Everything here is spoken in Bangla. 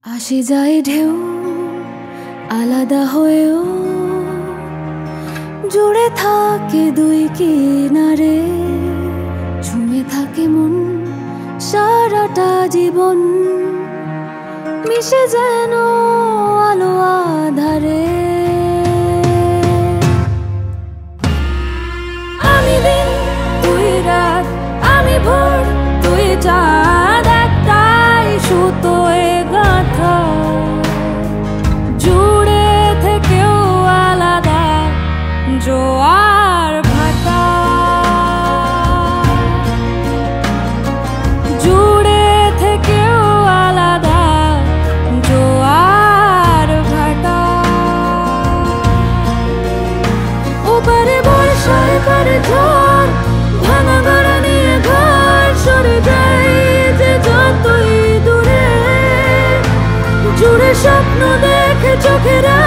আসে যায় ঢেউ আলাদা হয়েও, জুড়ে থাকে দুই কিনারে, ঝুমে থাকে মন সারাটা জীবন, মিশে যেন আলো আধারে। আমি দিন তুই রাত, আমি ভোর তুই চাঁদ, একটাই সুতোয় গাঁথা, জুড়ে থেকেও আলাদা জোয়ার ভাটা, জুড়ে থেকেও আলাদা জোয়ার ভাটা। ওপারে বর্ষার করে ঝড়, ভাঙা গড়া নিয়ে ঘর সরে যায় যে যতই দূরে, জুড়ে স্বপ্ন দেখে চোখেরা